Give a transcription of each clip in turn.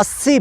80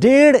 1.5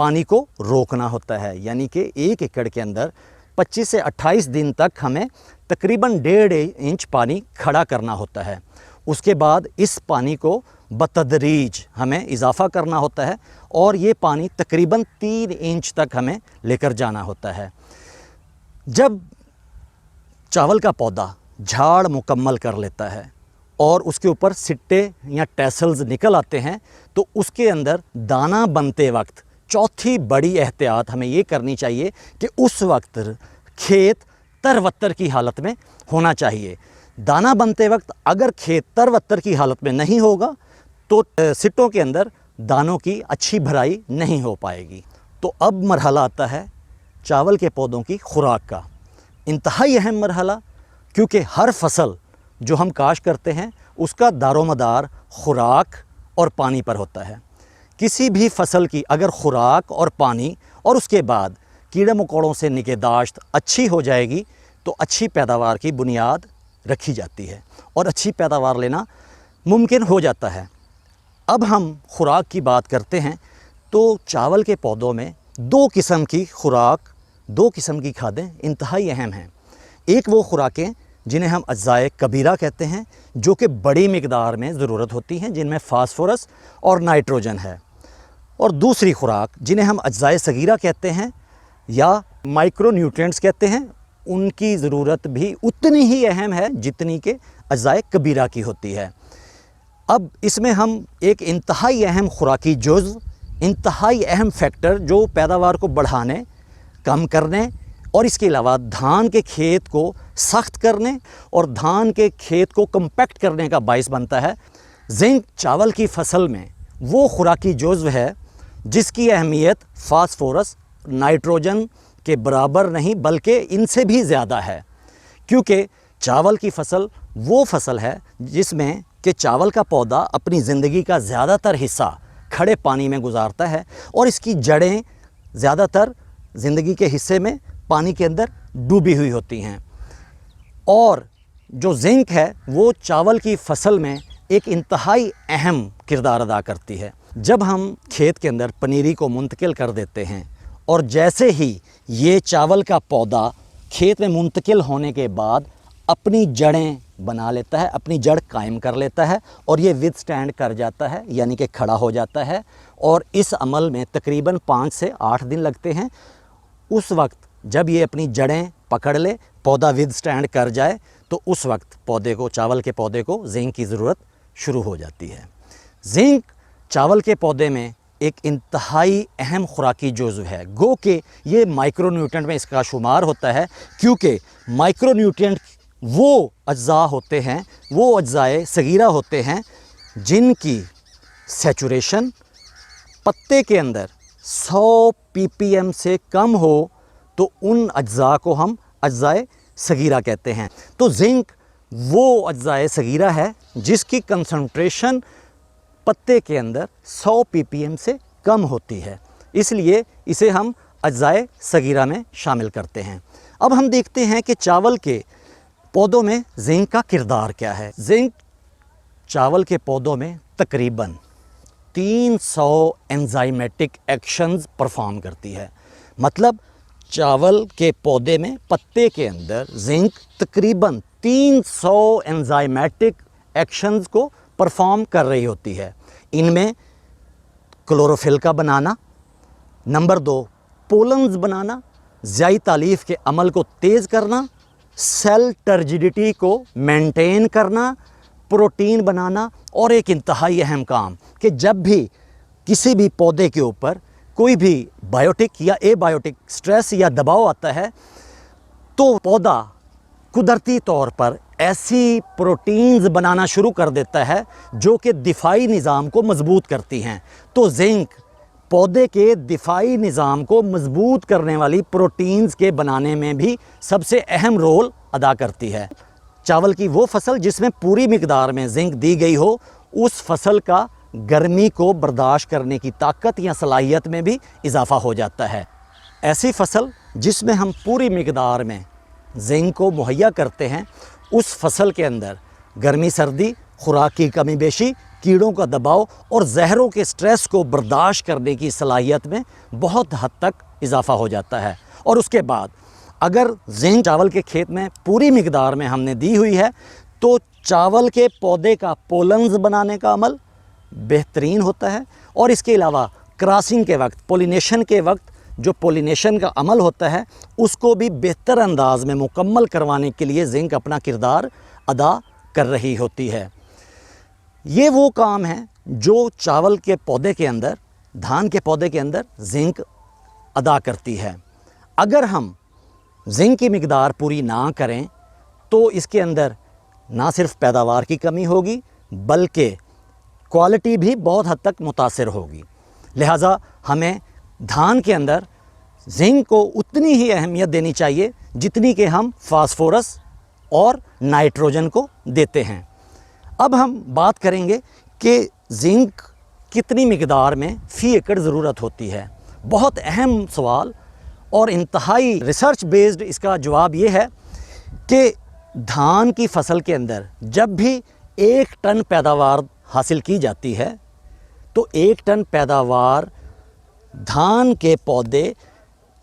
پانی کو روکنا ہوتا ہے، یعنی کہ 1 ایکڑ کے اندر 25 سے 28 دن تک ہمیں تقریباً 1.5 انچ پانی کھڑا کرنا ہوتا ہے۔ اس کے بعد اس پانی کو بتدریج ہمیں اضافہ کرنا ہوتا ہے اور یہ پانی تقریباً 3 انچ تک ہمیں لے کر جانا ہوتا ہے۔ جب چاول کا پودا جھاڑ مکمل کر لیتا ہے اور اس کے اوپر سٹے یا ٹیسلز نکل آتے ہیں تو اس کے اندر دانہ بنتے وقت چوتھی بڑی احتیاط ہمیں یہ کرنی چاہیے کہ اس وقت کھیت تروتر کی حالت میں ہونا چاہیے۔ دانہ بنتے وقت اگر کھیت تروتر کی حالت میں نہیں ہوگا تو سٹوں کے اندر دانوں کی اچھی بھرائی نہیں ہو پائے گی۔ تو اب مرحلہ آتا ہے چاول کے پودوں کی خوراک کا، انتہائی اہم مرحلہ، کیونکہ ہر فصل جو ہم کاشت کرتے ہیں اس کا دار و مدار خوراک اور پانی پر ہوتا ہے۔ کسی بھی فصل کی اگر خوراک اور پانی اور اس کے بعد کیڑے مکوڑوں سے نگہداشت اچھی ہو جائے گی تو اچھی پیداوار کی بنیاد رکھی جاتی ہے اور اچھی پیداوار لینا ممکن ہو جاتا ہے۔ اب ہم خوراک کی بات کرتے ہیں تو چاول کے پودوں میں 2 قسم کی خوراک، 2 قسم کی کھادیں انتہائی اہم ہیں۔ ایک وہ خوراکیں جنہیں ہم اجزائے کبیرہ کہتے ہیں جو کہ بڑی مقدار میں ضرورت ہوتی ہیں، جن میں فاسفورس اور نائٹروجن ہے، اور دوسری خوراک جنہیں ہم اجزائے صغیرہ کہتے ہیں یا مائکرو نیوٹرینٹس کہتے ہیں، ان کی ضرورت بھی اتنی ہی اہم ہے جتنی کہ اجزائے کبیرہ کی ہوتی ہے۔ اب اس میں ہم ایک انتہائی اہم خوراکی جزو، انتہائی اہم فیکٹر جو پیداوار کو بڑھانے، کم کرنے اور اس کے علاوہ دھان کے کھیت کو سخت کرنے اور دھان کے کھیت کو کمپیکٹ کرنے کا باعث بنتا ہے۔ زنک چاول کی فصل میں وہ خوراکی جزو ہے جس کی اہمیت فاسفورس، نائٹروجن کے برابر نہیں بلکہ ان سے بھی زیادہ ہے، کیونکہ چاول کی فصل وہ فصل ہے جس میں کہ چاول کا پودا اپنی زندگی کا زیادہ تر حصہ کھڑے پانی میں گزارتا ہے اور اس کی جڑیں زیادہ تر زندگی کے حصے میں پانی کے اندر ڈوبی ہوئی ہوتی ہیں، اور جو زنک ہے وہ چاول کی فصل میں ایک انتہائی اہم کردار ادا کرتی ہے۔ جب ہم کھیت کے اندر پنیری کو منتقل کر دیتے ہیں اور جیسے ہی یہ چاول کا پودا کھیت میں منتقل ہونے کے بعد اپنی جڑیں بنا لیتا ہے، اپنی جڑ قائم کر لیتا ہے اور یہ ود سٹینڈ کر جاتا ہے، یعنی کہ کھڑا ہو جاتا ہے، اور اس عمل میں تقریباً 5 سے 8 دن لگتے ہیں۔ اس وقت جب یہ اپنی جڑیں پکڑ لے، پودا ود سٹینڈ کر جائے تو اس وقت پودے کو، چاول کے پودے کو زنک کی ضرورت شروع ہو جاتی ہے۔ زنک چاول کے پودے میں ایک انتہائی اہم خوراکی جزو ہے، گو کہ یہ مائکرو نیوٹرینٹ میں اس کا شمار ہوتا ہے، کیونکہ مائکرو نیوٹرینٹ وہ اجزاء ہوتے ہیں، وہ اجزائے صغیرہ ہوتے ہیں جن کی سیچوریشن پتے کے اندر 100 ppm سے کم ہو تو ان اجزاء کو ہم اجزائے صغیرہ کہتے ہیں۔ تو زنک وہ اجزائے صغیرہ ہے جس کی کنسنٹریشن پتے کے اندر 100 ppm سے کم ہوتی ہے، اس لیے اسے ہم اجزائے صغیرہ میں شامل کرتے ہیں۔ اب ہم دیکھتے ہیں کہ چاول کے پودوں میں زنک کا کردار کیا ہے۔ زنک چاول کے پودوں میں تقریباً 300 انزائمیٹک ایکشنز پرفارم کرتی ہے، مطلب چاول کے پودے میں پتے کے اندر زنک تقریباً 300 انزائمیٹک ایکشنز کو پرفارم کر رہی ہوتی ہے۔ ان میں کلوروفل کا بنانا، نمبر 2 پولنز بنانا، ذیائی تالیف کے عمل کو تیز کرنا، سیل ٹرجیڈیٹی کو مینٹین کرنا، پروٹین بنانا، اور ایک انتہائی اہم کام کہ جب بھی کسی بھی پودے کے اوپر کوئی بھی بائیوٹک یا اے بائیوٹک سٹریس یا دباؤ آتا ہے تو پودا قدرتی طور پر ایسی پروٹینز بنانا شروع کر دیتا ہے جو کہ دفاعی نظام کو مضبوط کرتی ہیں۔ تو زنک پودے کے دفاعی نظام کو مضبوط کرنے والی پروٹینز کے بنانے میں بھی سب سے اہم رول ادا کرتی ہے۔ چاول کی وہ فصل جس میں پوری مقدار میں زنک دی گئی ہو، اس فصل کا گرمی کو برداشت کرنے کی طاقت یا صلاحیت میں بھی اضافہ ہو جاتا ہے۔ ایسی فصل جس میں ہم پوری مقدار میں زنک کو مہیا کرتے ہیں، اس فصل کے اندر گرمی سردی، خوراک کی کمی بیشی کیڑوں کا دباؤ اور زہروں کے سٹریس کو برداشت کرنے کی صلاحیت میں بہت حد تک اضافہ ہو جاتا ہے۔ اور اس کے بعد اگر زنک چاول کے کھیت میں پوری مقدار میں ہم نے دی ہوئی ہے تو چاول کے پودے کا پولنز بنانے کا عمل بہترین ہوتا ہے، اور اس کے علاوہ کراسنگ کے وقت، پولینیشن کے وقت جو پولینیشن کا عمل ہوتا ہے اس کو بھی بہتر انداز میں مکمل کروانے کے لیے زنک اپنا کردار ادا کر رہی ہوتی ہے۔ یہ وہ کام ہے جو چاول کے پودے کے اندر، دھان کے پودے کے اندر زنک ادا کرتی ہے۔ اگر ہم زنک کی مقدار پوری نہ کریں تو اس کے اندر نہ صرف پیداوار کی کمی ہوگی بلکہ کوالٹی بھی بہت حد تک متاثر ہوگی۔ لہٰذا ہمیں دھان کے اندر زنک کو اتنی ہی اہمیت دینی چاہیے جتنی کہ ہم فاسفورس اور نائٹروجن کو دیتے ہیں۔ اب ہم بات کریں گے کہ زنک کتنی مقدار میں فی ایکڑ ضرورت ہوتی ہے۔ بہت اہم سوال اور انتہائی ریسرچ بیسڈ اس کا جواب یہ ہے کہ دھان کی فصل کے اندر جب بھی 1 ٹن پیداوار حاصل کی جاتی ہے تو 1 ٹن پیداوار دھان کے پودے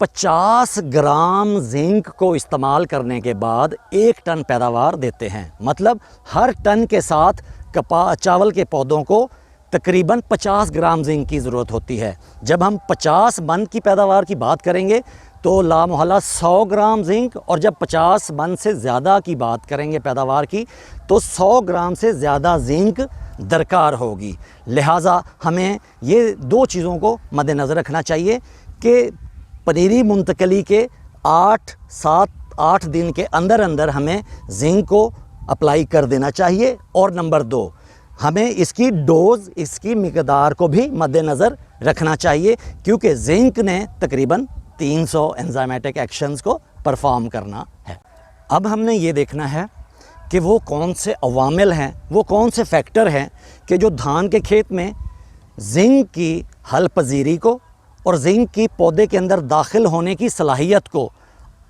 50 گرام زنک کو استعمال کرنے کے بعد 1 ٹن پیداوار دیتے ہیں۔ مطلب ہر ٹن کے ساتھ چاول کے پودوں کو تقریباً 50 گرام زنک کی ضرورت ہوتی ہے۔ جب ہم 50 من کی پیداوار کی بات کریں گے تو لا محالہ 100 گرام زنک، اور جب 50 من سے زیادہ کی بات کریں گے پیداوار کی تو 100 گرام سے زیادہ زنک درکار ہوگی۔ لہٰذا ہمیں یہ 2 چیزوں کو مد نظر رکھنا چاہیے کہ پنیری منتقلی کے 8 دن کے اندر اندر ہمیں زنک کو اپلائی کر دینا چاہیے، اور نمبر 2 ہمیں اس کی ڈوز، اس کی مقدار کو بھی مد نظر رکھنا چاہیے کیونکہ زنک نے تقریباً 300 انزائمیٹک ایکشنز کو پرفارم کرنا ہے۔ اب ہم نے یہ دیکھنا ہے کہ وہ کون سے عوامل ہیں، وہ کون سے فیکٹر ہیں کہ جو دھان کے کھیت میں زنک کی حل پذیری کو اور زنک کی پودے کے اندر داخل ہونے کی صلاحیت کو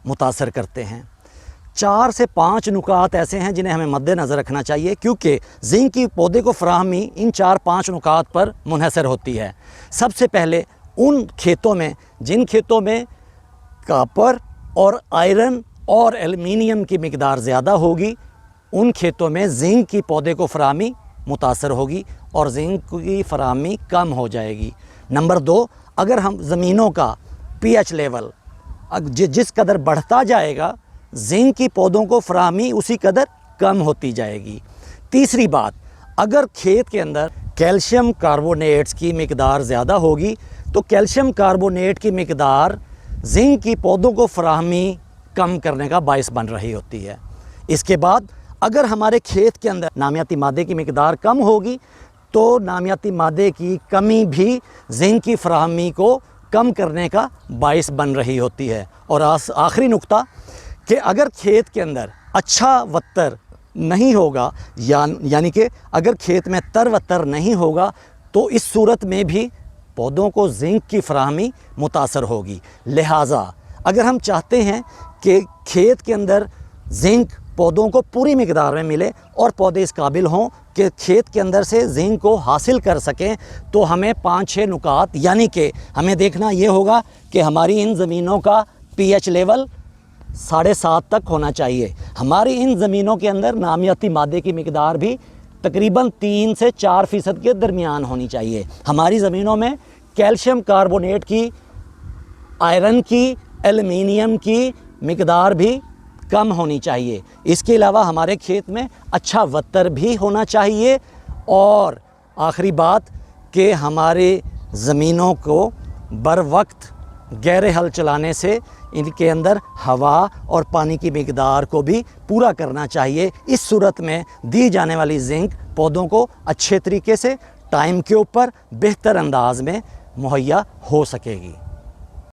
متاثر کرتے ہیں۔ 4 سے 5 نکات ایسے ہیں جنہیں ہمیں مد نظر رکھنا چاہیے کیونکہ زنک کی پودے کو فراہمی ان 4-5 نکات پر منحصر ہوتی ہے۔ سب سے پہلے ان کھیتوں میں جن کھیتوں میں کاپر اور آئرن اور ایلومینیم کی مقدار زیادہ ہوگی ان کھیتوں میں زنک کی پودے کو فراہمی متاثر ہوگی اور زنک کی فراہمی کم ہو جائے گی۔ نمبر 2، اگر ہم زمینوں کا پی ایچ لیول جس قدر بڑھتا جائے گا زنک کی پودوں کو فراہمی اسی قدر کم ہوتی جائے گی۔ تیسری بات، اگر کھیت کے اندر کیلشیم کاربونیٹس کی مقدار زیادہ ہوگی تو کیلشیم کاربونیٹ کی مقدار زنک کی پودوں کو فراہمی کم کرنے کا باعث بن رہی ہوتی ہے۔ اس کے بعد اگر ہمارے کھیت کے اندر نامیاتی مادے کی مقدار کم ہوگی تو نامیاتی مادے کی کمی بھی زنک کی فراہمی کو کم کرنے کا باعث بن رہی ہوتی ہے۔ اور آخری نقطہ کہ اگر کھیت کے اندر اچھا وتر نہیں ہوگا یعنی کہ اگر کھیت میں تر وتر نہیں ہوگا تو اس صورت میں بھی پودوں کو زنک کی فراہمی متاثر ہوگی۔ لہٰذا اگر ہم چاہتے ہیں کہ کھیت کے اندر زنک پودوں کو پوری مقدار میں ملے اور پودے اس قابل ہوں کہ کھیت کے اندر سے زنک کو حاصل کر سکیں تو ہمیں 5-6 نکات یعنی کہ ہمیں دیکھنا یہ ہوگا کہ ہماری ان زمینوں کا پی ایچ لیول 7.5 تک ہونا چاہیے۔ ہماری ان زمینوں کے اندر نامیاتی مادے کی مقدار بھی تقریباً 3 سے 4% کے درمیان ہونی چاہیے۔ ہماری زمینوں میں کیلشیم کاربونیٹ کی، آئرن کی، ایلومینیم کی مقدار بھی کم ہونی چاہیے۔ اس کے علاوہ ہمارے کھیت میں اچھا وتر بھی ہونا چاہیے، اور آخری بات کہ ہمارے زمینوں کو بر وقت گہرے ہل چلانے سے ان کے اندر ہوا اور پانی کی مقدار کو بھی پورا کرنا چاہیے۔ اس صورت میں دی جانے والی زنک پودوں کو اچھے طریقے سے ٹائم کے اوپر بہتر انداز میں مہیا ہو سکے گی۔